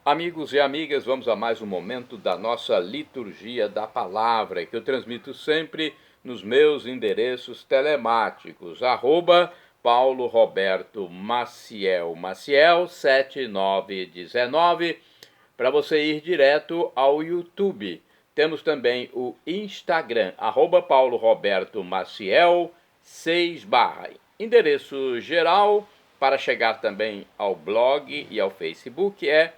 Amigos e amigas, vamos a mais um momento da nossa liturgia da palavra, que eu transmito sempre nos meus endereços telemáticos, Paulo Roberto Maciel 7919, para você ir direto ao YouTube. Temos também o Instagram, Paulo Roberto Maciel 6 Endereço geral para chegar também ao blog e ao Facebook é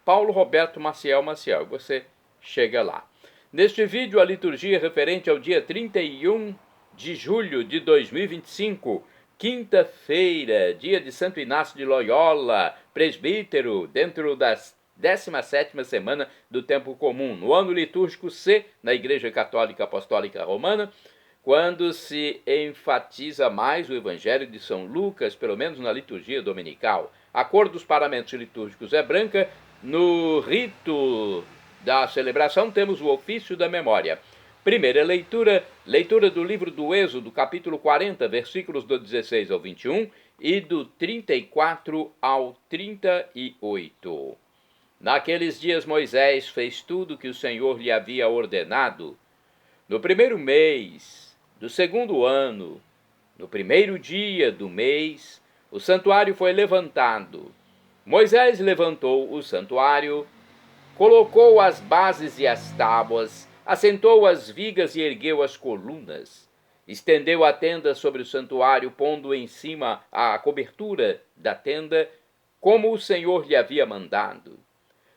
Paulo Roberto Maciel. Você chega lá. Neste vídeo, a liturgia referente ao dia 31 de julho de 2025, quinta-feira, dia de Santo Inácio de Loyola, presbítero, dentro das 17ª semana do Tempo Comum, no ano litúrgico C, na Igreja Católica Apostólica Romana, quando se enfatiza mais o Evangelho de São Lucas, pelo menos na liturgia dominical. A cor dos paramentos litúrgicos é branca. No rito da celebração temos o ofício da memória. Primeira leitura do livro do Êxodo, capítulo 40, versículos do 16 ao 21 e do 34 ao 38. Naqueles dias Moisés fez tudo o que o Senhor lhe havia ordenado. No primeiro mês do segundo ano, no primeiro dia do mês, o santuário foi levantado. Moisés levantou o santuário, colocou as bases e as tábuas, assentou as vigas e ergueu as colunas. Estendeu a tenda sobre o santuário, pondo em cima a cobertura da tenda, como o Senhor lhe havia mandado.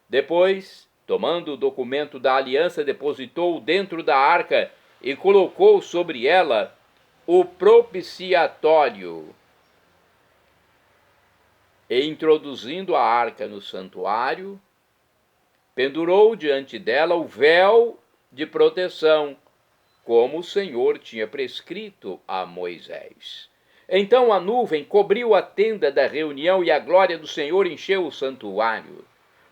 Depois, tomando o documento da aliança, depositou dentro da arca e colocou sobre ela o propiciatório. E introduzindo a arca no santuário, pendurou diante dela o véu de proteção, como o Senhor tinha prescrito a Moisés. Então a nuvem cobriu a tenda da reunião e a glória do Senhor encheu o santuário.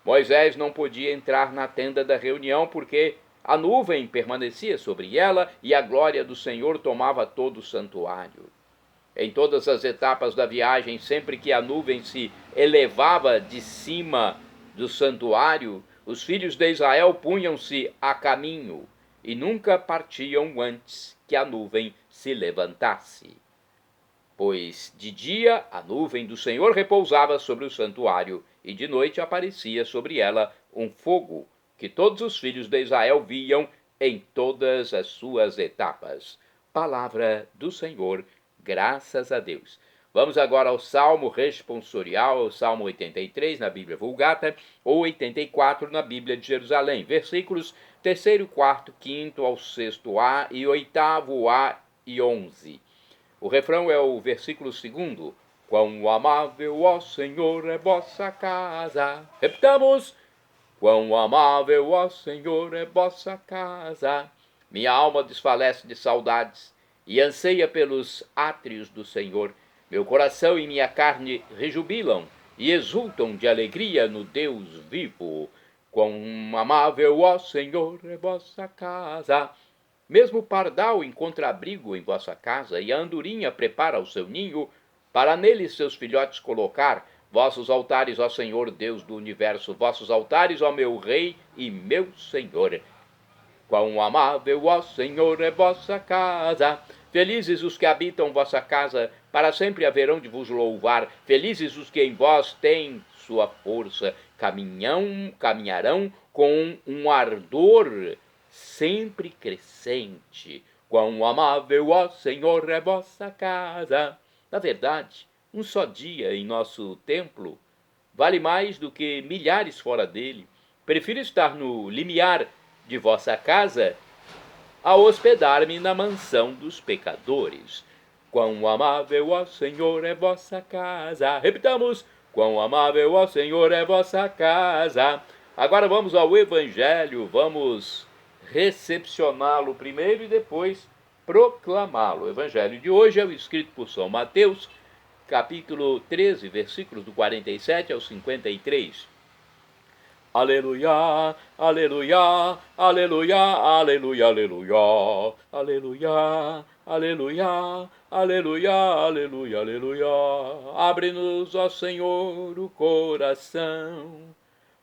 Moisés não podia entrar na tenda da reunião porque a nuvem permanecia sobre ela e a glória do Senhor tomava todo o santuário. Em todas as etapas da viagem, sempre que a nuvem se elevava de cima do santuário, os filhos de Israel punham-se a caminho e nunca partiam antes que a nuvem se levantasse. Pois de dia a nuvem do Senhor repousava sobre o santuário e de noite aparecia sobre ela um fogo, que todos os filhos de Israel viam em todas as suas etapas. Palavra do Senhor. Graças a Deus. Vamos agora ao Salmo responsorial, o Salmo 83 na Bíblia Vulgata, ou 84 na Bíblia de Jerusalém, versículos 3º, 4º, 5º ao 6º A e 8º A e 11. O refrão é o versículo 2º. Quão amável, ó Senhor, é vossa casa. Repitamos. Quão amável, ó Senhor, é vossa casa. Minha alma desfalece de saudades e anseia pelos átrios do Senhor. Meu coração e minha carne rejubilam e exultam de alegria no Deus vivo. Quão amável, ó Senhor, é vossa casa. Mesmo o pardal encontra abrigo em vossa casa, e a andorinha prepara o seu ninho, para nele seus filhotes colocar. Vossos altares, ó Senhor, Deus do universo, vossos altares, ó meu Rei e meu Senhor. Quão amável, ó Senhor, é vossa casa. Felizes os que habitam vossa casa, para sempre haverão de vos louvar. Felizes os que em vós têm sua força, caminharão com um ardor sempre crescente. Quão amável, ó Senhor, é vossa casa. Na verdade, um só dia em nosso templo vale mais do que milhares fora dele. Prefiro estar no limiar de vossa casa a hospedar-me na mansão dos pecadores. Quão amável, ó Senhor, é vossa casa. Repitamos. Quão amável, ó Senhor, é vossa casa. Agora vamos ao Evangelho, vamos recepcioná-lo primeiro e depois proclamá-lo. O Evangelho de hoje é o escrito por São Mateus, capítulo 13, versículos do 47 ao 53. Aleluia, aleluia, aleluia, aleluia, aleluia, aleluia, aleluia, Aleluia, aleluia, aleluia. Abre-nos, ó Senhor, o coração,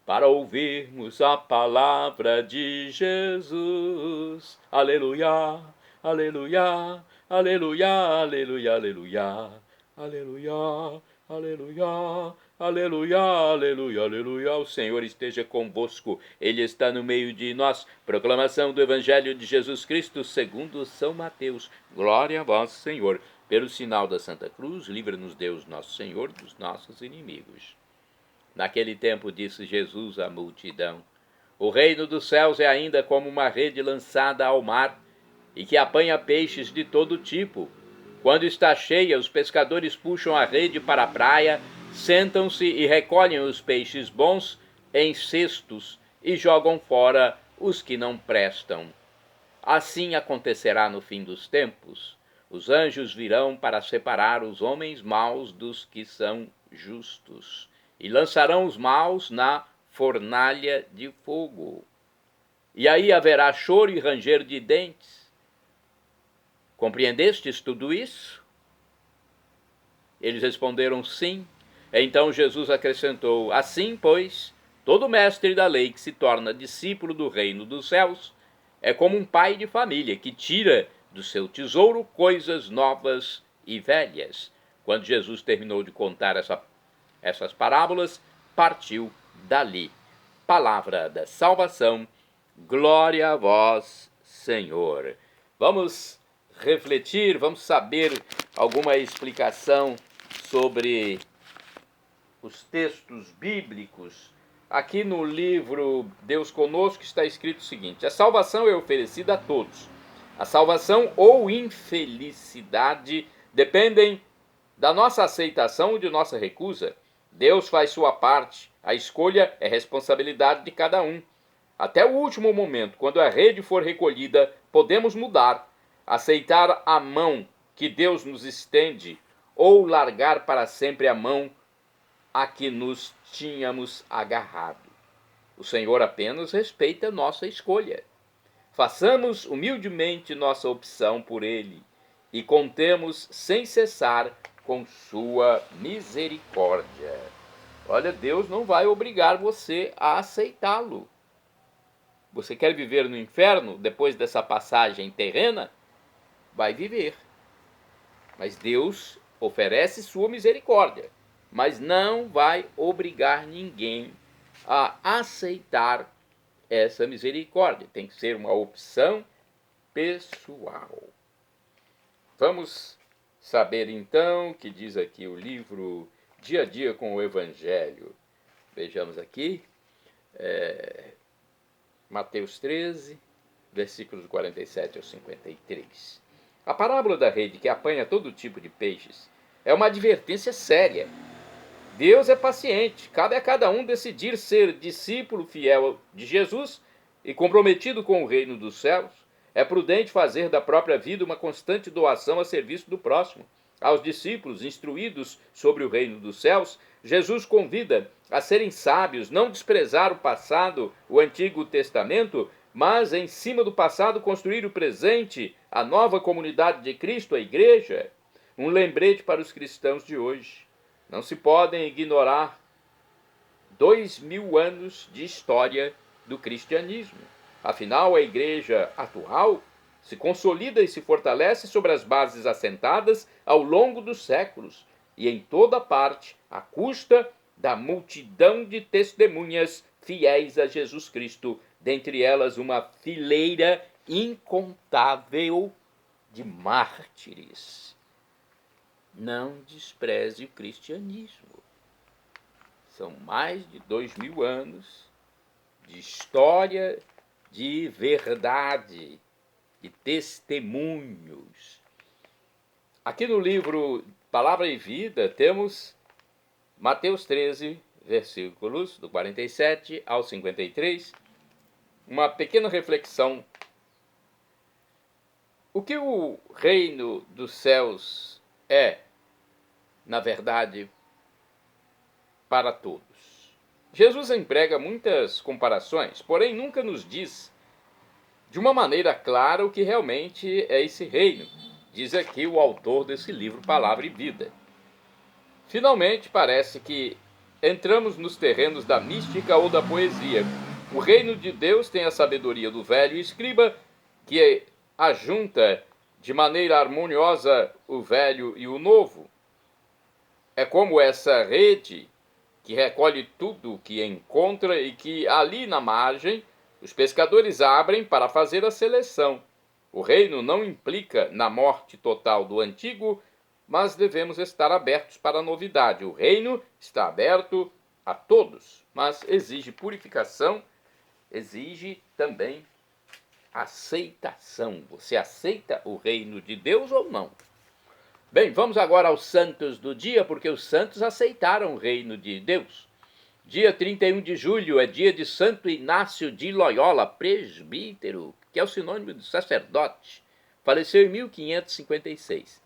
para ouvirmos a palavra de Jesus. Aleluia, aleluia, aleluia, aleluia, aleluia, aleluia, aleluia, aleluia, aleluia, aleluia. O Senhor esteja convosco, Ele está no meio de nós. Proclamação do Evangelho de Jesus Cristo segundo São Mateus. Glória a vós, Senhor. Pelo sinal da Santa Cruz, livra-nos Deus, nosso Senhor, dos nossos inimigos. Naquele tempo disse Jesus à multidão: o reino dos céus é ainda como uma rede lançada ao mar, e que apanha peixes de todo tipo. Quando está cheia, os pescadores puxam a rede para a praia, sentam-se e recolhem os peixes bons em cestos e jogam fora os que não prestam. Assim acontecerá no fim dos tempos. Os anjos virão para separar os homens maus dos que são justos, e lançarão os maus na fornalha de fogo. E aí haverá choro e ranger de dentes. Compreendestes tudo isso? Eles responderam sim. Então Jesus acrescentou: assim, pois, todo mestre da lei que se torna discípulo do reino dos céus é como um pai de família que tira do seu tesouro coisas novas e velhas. Quando Jesus terminou de contar essas parábolas, partiu dali. Palavra da salvação, glória a vós, Senhor. Vamos refletir, vamos saber alguma explicação sobre os textos bíblicos. Aqui no livro Deus Conosco está escrito o seguinte: a salvação é oferecida a todos. A salvação ou infelicidade dependem da nossa aceitação ou de nossa recusa. Deus faz sua parte, a escolha é responsabilidade de cada um. Até o último momento, quando a rede for recolhida, podemos mudar, aceitar a mão que Deus nos estende ou largar para sempre a mão a que nos tínhamos agarrado. O Senhor apenas respeita nossa escolha. Façamos humildemente nossa opção por Ele e contemos sem cessar com sua misericórdia. Olha, Deus não vai obrigar você a aceitá-lo. Você quer viver no inferno depois dessa passagem terrena? Vai viver. Mas Deus oferece sua misericórdia, mas não vai obrigar ninguém a aceitar essa misericórdia. Tem que ser uma opção pessoal. Vamos saber então o que diz aqui o livro Dia a Dia com o Evangelho. Vejamos aqui, Mateus 13, versículos 47 ao 53. A parábola da rede que apanha todo tipo de peixes é uma advertência séria. Deus é paciente, cabe a cada um decidir ser discípulo fiel de Jesus e comprometido com o reino dos céus. É prudente fazer da própria vida uma constante doação a serviço do próximo. Aos discípulos instruídos sobre o reino dos céus, Jesus convida a serem sábios, não desprezar o passado, o Antigo Testamento, mas em cima do passado construir o presente, a nova comunidade de Cristo, a igreja. Um lembrete para os cristãos de hoje. Não se podem ignorar 2000 anos de história do cristianismo. Afinal, a igreja atual se consolida e se fortalece sobre as bases assentadas ao longo dos séculos e em toda parte, à custa da multidão de testemunhas fiéis a Jesus Cristo, dentre elas uma fileira incontável de mártires. Não despreze o cristianismo. São mais de 2000 anos de história, de verdade, de testemunhos. Aqui no livro Palavra e Vida temos Mateus 13, versículos do 47 ao 53, uma pequena reflexão. O que o reino dos céus é, na verdade, para todos? Jesus emprega muitas comparações, porém nunca nos diz de uma maneira clara o que realmente é esse reino. diz aqui o autor desse livro, Palavra e Vida. Finalmente, parece que entramos nos terrenos da mística ou da poesia. O reino de Deus tem a sabedoria do velho escriba, que ajunta de maneira harmoniosa o velho e o novo. É como essa rede que recolhe tudo o que encontra e que ali na margem os pescadores abrem para fazer a seleção. O reino não implica na morte total do antigo, mas devemos estar abertos para a novidade. O reino está aberto a todos, mas exige purificação, exige também aceitação. Você aceita o reino de Deus ou não? Bem, vamos agora aos santos do dia, porque os santos aceitaram o reino de Deus. Dia 31 de julho é dia de Santo Inácio de Loyola, presbítero, que é o sinônimo de sacerdote. Faleceu em 1556.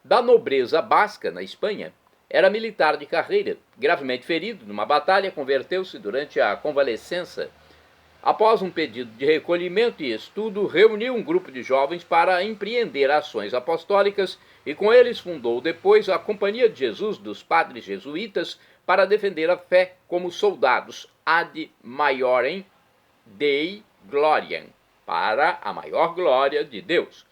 Da nobreza basca, na Espanha, era militar de carreira. Gravemente ferido numa batalha, converteu-se durante a convalescença. Após um pedido de recolhimento e estudo, reuniu um grupo de jovens para empreender ações apostólicas e com eles fundou depois a Companhia de Jesus dos Padres Jesuítas para defender a fé como soldados ad maiorem Dei gloriam, para a maior glória de Deus.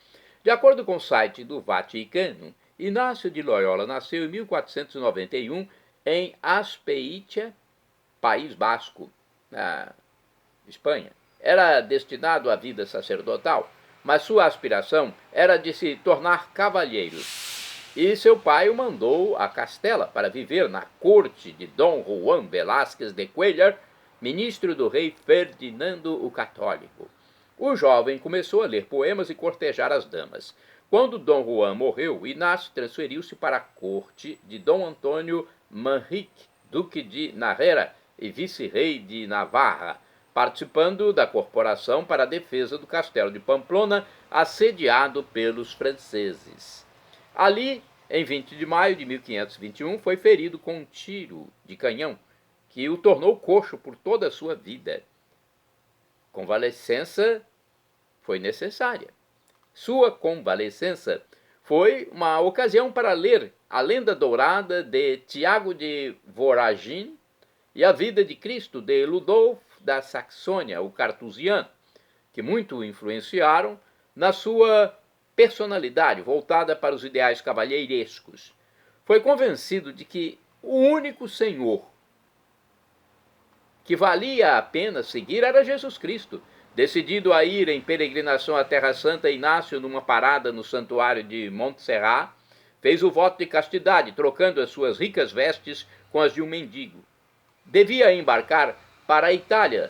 De acordo com o site do Vaticano, Inácio de Loyola nasceu em 1491 em Azpeitia, País Basco, na Espanha. Era destinado à vida sacerdotal, mas sua aspiração era de se tornar cavalheiro. E seu pai o mandou a Castela para viver na corte de Dom Juan Velázquez de Cuéllar, ministro do rei Ferdinando o Católico. O jovem começou a ler poemas e cortejar as damas. Quando Dom Juan morreu, Inácio transferiu-se para a corte de Dom Antônio Manrique, duque de Narrera e vice-rei de Navarra, participando da corporação para a defesa do castelo de Pamplona, assediado pelos franceses. Ali, em 20 de maio de 1521, foi ferido com um tiro de canhão, que o tornou coxo por toda a sua vida. Convalescença foi necessária. Sua convalescença foi uma ocasião para ler a Lenda Dourada de Tiago de Voragine e a Vida de Cristo de Ludolf da Saxônia, o cartusiano, que muito o influenciaram na sua personalidade voltada para os ideais cavalheirescos. Foi convencido de que o único Senhor que valia a pena seguir era Jesus Cristo. Decidido a ir em peregrinação à Terra Santa, Inácio, numa parada no santuário de Montserrat, fez o voto de castidade, trocando as suas ricas vestes com as de um mendigo. Devia embarcar para a Itália,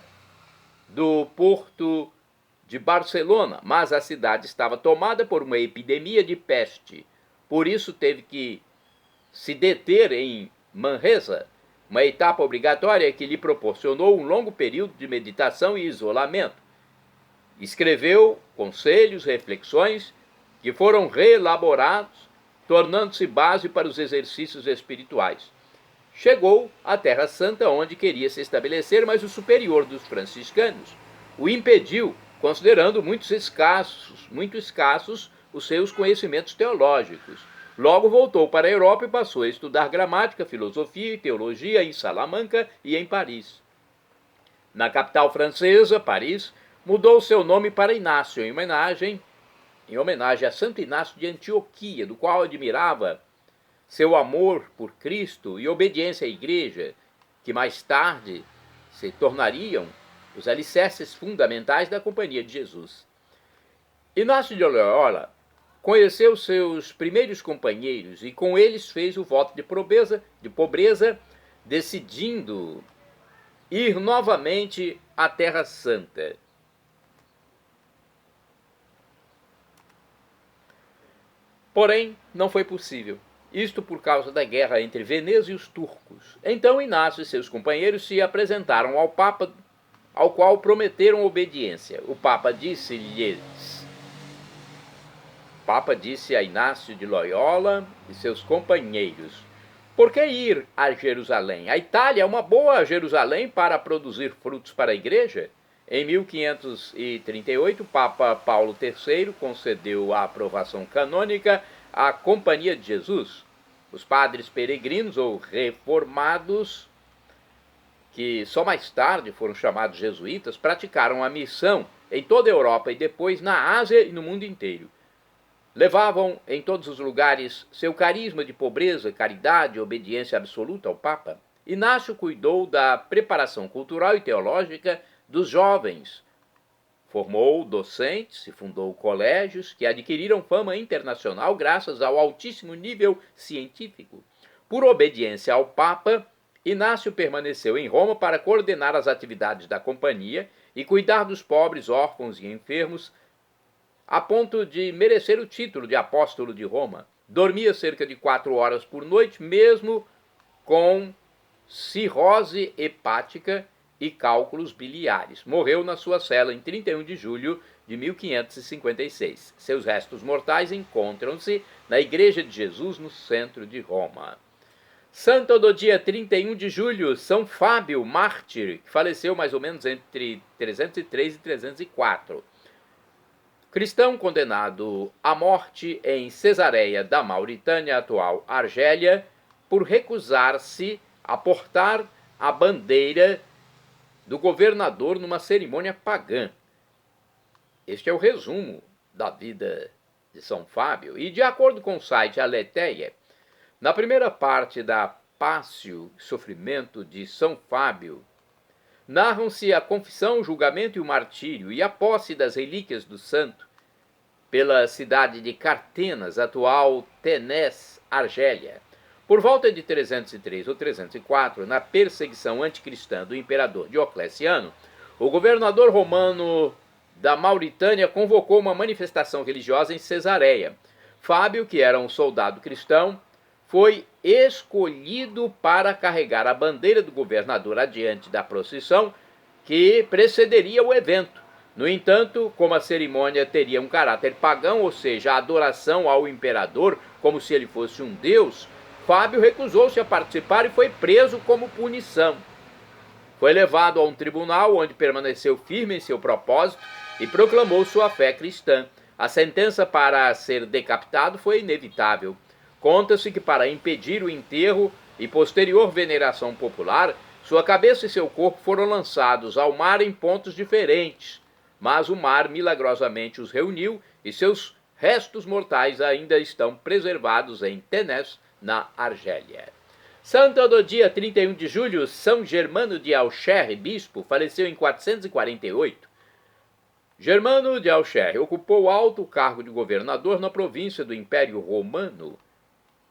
do porto de Barcelona, mas a cidade estava tomada por uma epidemia de peste. Por isso teve que se deter em Manresa, uma etapa obrigatória que lhe proporcionou um longo período de meditação e isolamento. Escreveu conselhos, reflexões, que foram reelaborados, tornando-se base para os exercícios espirituais. Chegou à Terra Santa, onde queria se estabelecer, mas o superior dos franciscanos o impediu, considerando muito escassos os seus conhecimentos teológicos. Logo voltou para a Europa e passou a estudar gramática, filosofia e teologia em Salamanca e em Paris. Na capital francesa, Paris, mudou seu nome para Inácio, em homenagem a Santo Inácio de Antioquia, do qual admirava seu amor por Cristo e obediência à Igreja, que mais tarde se tornariam os alicerces fundamentais da Companhia de Jesus. Inácio de Loyola conheceu seus primeiros companheiros e com eles fez o voto de pobreza, decidindo ir novamente à Terra Santa. Porém, não foi possível. Isto por causa da guerra entre Veneza e os turcos. Então Inácio e seus companheiros se apresentaram ao Papa, ao qual prometeram obediência. O Papa disse a Inácio de Loyola e seus companheiros: por que ir a Jerusalém? A Itália é uma boa Jerusalém para produzir frutos para a igreja? Em 1538, o Papa Paulo III concedeu a aprovação canônica à Companhia de Jesus. Os padres peregrinos ou reformados, que só mais tarde foram chamados jesuítas, praticaram a missão em toda a Europa e depois na Ásia e no mundo inteiro. Levavam em todos os lugares seu carisma de pobreza, caridade e obediência absoluta ao Papa. Inácio cuidou da preparação cultural e teológica dos jovens. Formou docentes e fundou colégios que adquiriram fama internacional graças ao altíssimo nível científico. Por obediência ao Papa, Inácio permaneceu em Roma para coordenar as atividades da companhia e cuidar dos pobres, órfãos e enfermos, a ponto de merecer o título de apóstolo de Roma. Dormia cerca de 4 horas por noite, mesmo com cirrose hepática e cálculos biliares. Morreu na sua cela em 31 de julho de 1556. Seus restos mortais encontram-se na Igreja de Jesus, no centro de Roma. Santo do dia 31 de julho, São Fábio, mártir, que faleceu mais ou menos entre 303 e 304. Cristão condenado à morte em Cesareia da Mauritânia, atual Argélia, por recusar-se a portar a bandeira do governador numa cerimônia pagã. Este é o resumo da vida de São Fábio. E de acordo com o site Aletheia, na primeira parte da Passio Sofrimento de São Fábio, narram-se a confissão, o julgamento e o martírio e a posse das relíquias do santo pela cidade de Cartenas, atual Ténès, Argélia. Por volta de 303 ou 304, na perseguição anticristã do imperador Diocleciano, o governador romano da Mauritânia convocou uma manifestação religiosa em Cesareia. Fábio, que era um soldado cristão, foi escolhido para carregar a bandeira do governador adiante da procissão que precederia o evento. No entanto, como a cerimônia teria um caráter pagão, ou seja, a adoração ao imperador como se ele fosse um deus, Fábio recusou-se a participar e foi preso como punição. Foi levado a um tribunal onde permaneceu firme em seu propósito e proclamou sua fé cristã. A sentença para ser decapitado foi inevitável. Conta-se que para impedir o enterro e posterior veneração popular, sua cabeça e seu corpo foram lançados ao mar em pontos diferentes, mas o mar milagrosamente os reuniu e seus restos mortais ainda estão preservados em Ténès, na Argélia. Santo do dia 31 de julho, São Germano de Auxerre, bispo, faleceu em 448. Germano de Auxerre ocupou alto cargo de governador na província do Império Romano.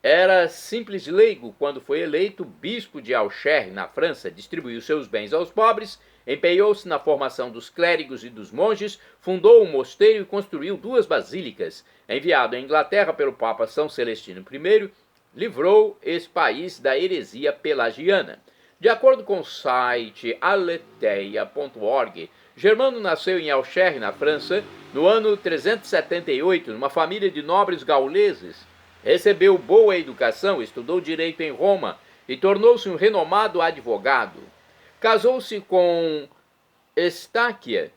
Era simples leigo quando foi eleito bispo de Auxerre, na França, distribuiu seus bens aos pobres, empenhou-se na formação dos clérigos e dos monges, fundou um mosteiro e construiu 2 basílicas. Enviado à Inglaterra pelo Papa São Celestino I, livrou esse país da heresia pelagiana. De acordo com o site aletheia.org, Germano nasceu em Auxerre, na França, no ano 378, numa família de nobres gauleses. Recebeu boa educação, estudou direito em Roma e tornou-se um renomado advogado. Casou-se com Estáquia,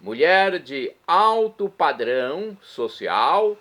mulher de alto padrão social,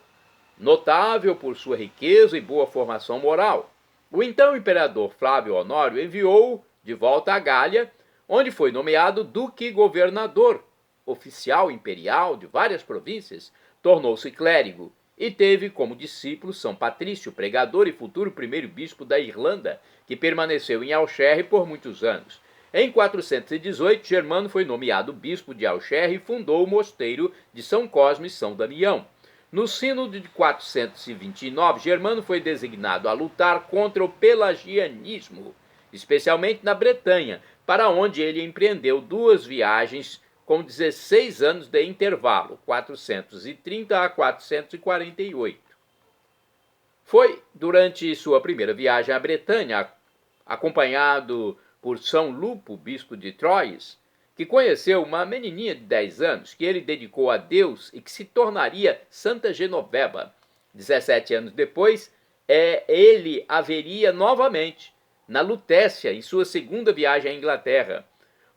notável por sua riqueza e boa formação moral. O então imperador Flávio Honório enviou-o de volta à Gália, onde foi nomeado duque-governador, oficial imperial de várias províncias, tornou-se clérigo e teve como discípulo São Patrício, pregador e futuro primeiro bispo da Irlanda, que permaneceu em Auxerre por muitos anos. Em 418, Germano foi nomeado bispo de Auxerre e fundou o mosteiro de São Cosme e São Damião. No sínodo de 429, Germano foi designado a lutar contra o pelagianismo, especialmente na Bretanha, para onde ele empreendeu 2 viagens com 16 anos de intervalo, 430 a 448. Foi durante sua primeira viagem à Bretanha, acompanhado por São Lupo, bispo de Troyes, que conheceu uma menininha de 10 anos, que ele dedicou a Deus e que se tornaria Santa Genoveva. 17 anos depois, ele a veria novamente, na Lutécia, em sua segunda viagem à Inglaterra.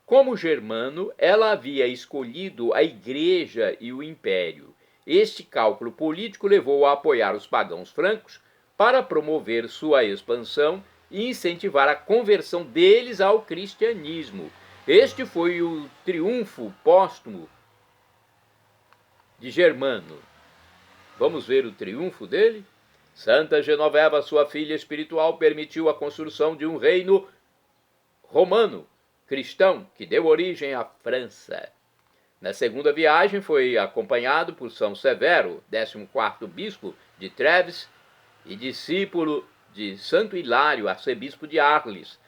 Como Germano, ela havia escolhido a igreja e o império. Este cálculo político levou a apoiar os pagãos francos para promover sua expansão e incentivar a conversão deles ao cristianismo. Este foi o triunfo póstumo de Germano. Vamos ver o triunfo dele? Santa Genoveva, sua filha espiritual, permitiu a construção de um reino romano cristão que deu origem à França. Na segunda viagem foi acompanhado por São Severo, 14º bispo de Treves e discípulo de Santo Hilário, arcebispo de Arles.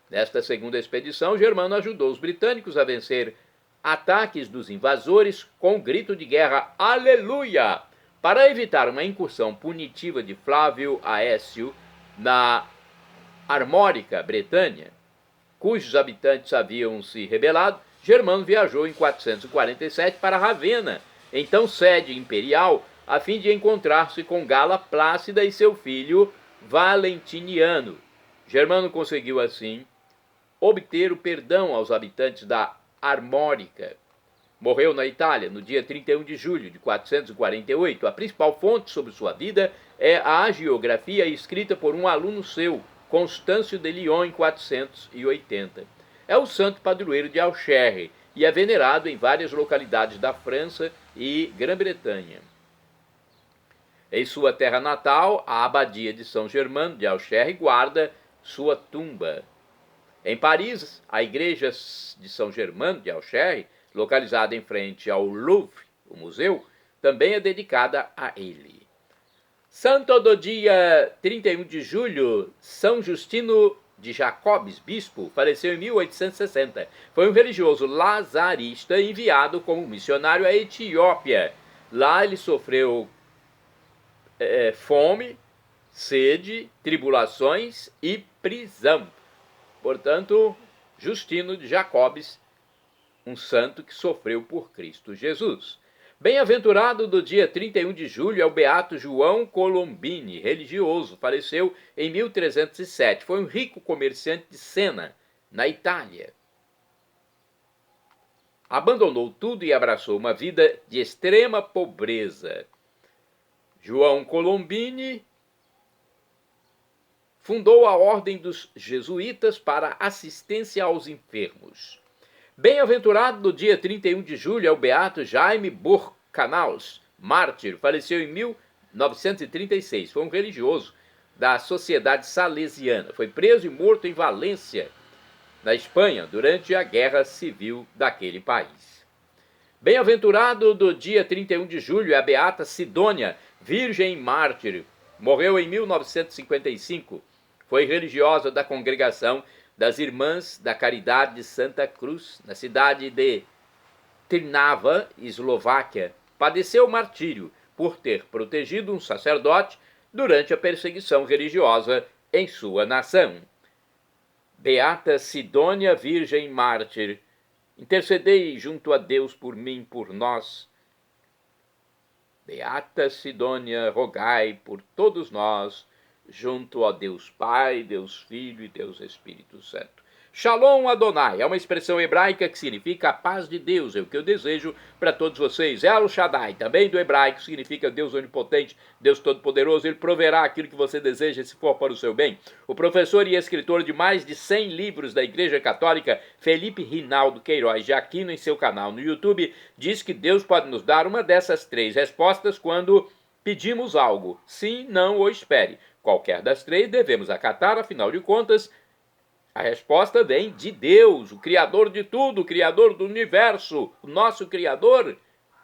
Nesta segunda expedição, Germano ajudou os britânicos a vencer ataques dos invasores com o grito de guerra Aleluia, para evitar uma incursão punitiva de Flávio Aécio na Armórica, Bretanha, cujos habitantes haviam se rebelado. Germano viajou em 447 para Ravenna, então sede imperial, a fim de encontrar-se com Gala Plácida e seu filho Valentiniano. Germano conseguiu, assim, obter o perdão aos habitantes da Armórica. Morreu na Itália no dia 31 de julho de 448. A principal fonte sobre sua vida é a hagiografia escrita por um aluno seu, Constâncio de Lyon, em 480. É o santo padroeiro de Auxerre e é venerado em várias localidades da França e Grã-Bretanha. Em sua terra natal, a abadia de São Germano de Auxerre guarda sua tumba. Em Paris, a igreja de São Germano de Auxerre, localizada em frente ao Louvre, o museu, também é dedicada a ele. Santo do dia 31 de julho, São Justino de Jacobes, bispo, faleceu em 1860. Foi um religioso lazarista enviado como missionário à Etiópia. Lá ele sofreu fome, sede, tribulações e prisão. Portanto, Justino de Jacobes, um santo que sofreu por Cristo Jesus. Bem-aventurado do dia 31 de julho é o beato João Colombini, religioso, faleceu em 1307. Foi um rico comerciante de Sena, na Itália. Abandonou tudo e abraçou uma vida de extrema pobreza. João Colombini fundou a Ordem dos Jesuítas para assistência aos enfermos. Bem-aventurado do dia 31 de julho é o beato Jaime Burcanals, mártir, faleceu em 1936. Foi um religioso da Sociedade Salesiana. Foi preso e morto em Valência, na Espanha, durante a Guerra Civil daquele país. Bem-aventurado do dia 31 de julho é a beata Sidônia, virgem mártir. Morreu em 1955. Foi religiosa da congregação das Irmãs da Caridade de Santa Cruz, na cidade de Trnava, Eslováquia. Padeceu martírio por ter protegido um sacerdote durante a perseguição religiosa em sua nação. Beata Sidônia, virgem mártir, intercedei junto a Deus por mim, por nós. Beata Sidônia, rogai por todos nós, junto a Deus Pai, Deus Filho e Deus Espírito Santo. Shalom Adonai é uma expressão hebraica que significa a paz de Deus, é o que eu desejo para todos vocês. El Shaddai, também do hebraico, significa Deus onipotente, Deus todo-poderoso. Ele proverá aquilo que você deseja se for para o seu bem. O professor e escritor de mais de 100 livros da Igreja Católica, Felipe Rinaldo Queiroz de Aquino, em seu canal no YouTube, diz que Deus pode nos dar uma dessas 3 respostas quando pedimos algo: sim, não ou espere. Qualquer das 3 devemos acatar, afinal de contas, a resposta vem de Deus, o Criador de tudo, o Criador do universo, o nosso Criador,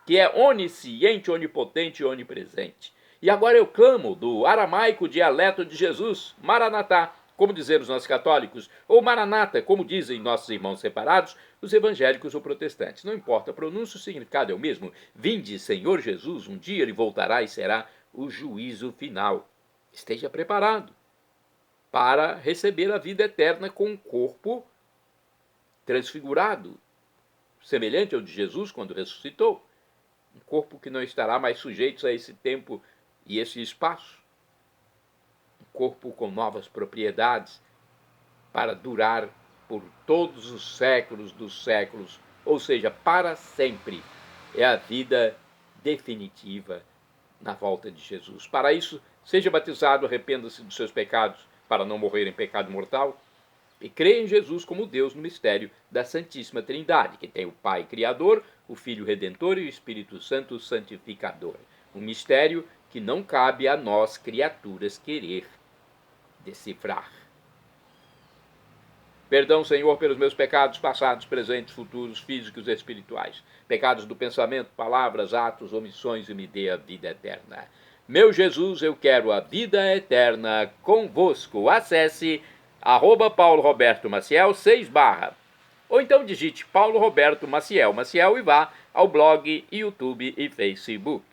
que é onisciente, onipotente e onipresente. E agora eu clamo do aramaico dialeto de Jesus, Maranatá, como dizem os nossos católicos, ou Maranata, como dizem nossos irmãos separados, os evangélicos ou protestantes. Não importa a pronúncia, o significado é o mesmo. Vinde, Senhor Jesus, um dia ele voltará e será o juízo final. Esteja preparado para receber a vida eterna com um corpo transfigurado, semelhante ao de Jesus quando ressuscitou. Um corpo que não estará mais sujeito a esse tempo e esse espaço. Um corpo com novas propriedades para durar por todos os séculos dos séculos, ou seja, para sempre. É a vida definitiva na volta de Jesus. Para isso, seja batizado, arrependa-se dos seus pecados, para não morrer em pecado mortal, e crê em Jesus como Deus no mistério da Santíssima Trindade, que tem o Pai Criador, o Filho Redentor e o Espírito Santo Santificador. Um mistério que não cabe a nós, criaturas, querer decifrar. Perdão, Senhor, pelos meus pecados passados, presentes, futuros, físicos e espirituais. Pecados do pensamento, palavras, atos, omissões, e me dê a vida eterna. Meu Jesus, eu quero a vida eterna convosco. Acesse @Paulo Roberto Maciel 6 /, ou então digite Paulo Roberto Maciel e vá ao blog, YouTube e Facebook.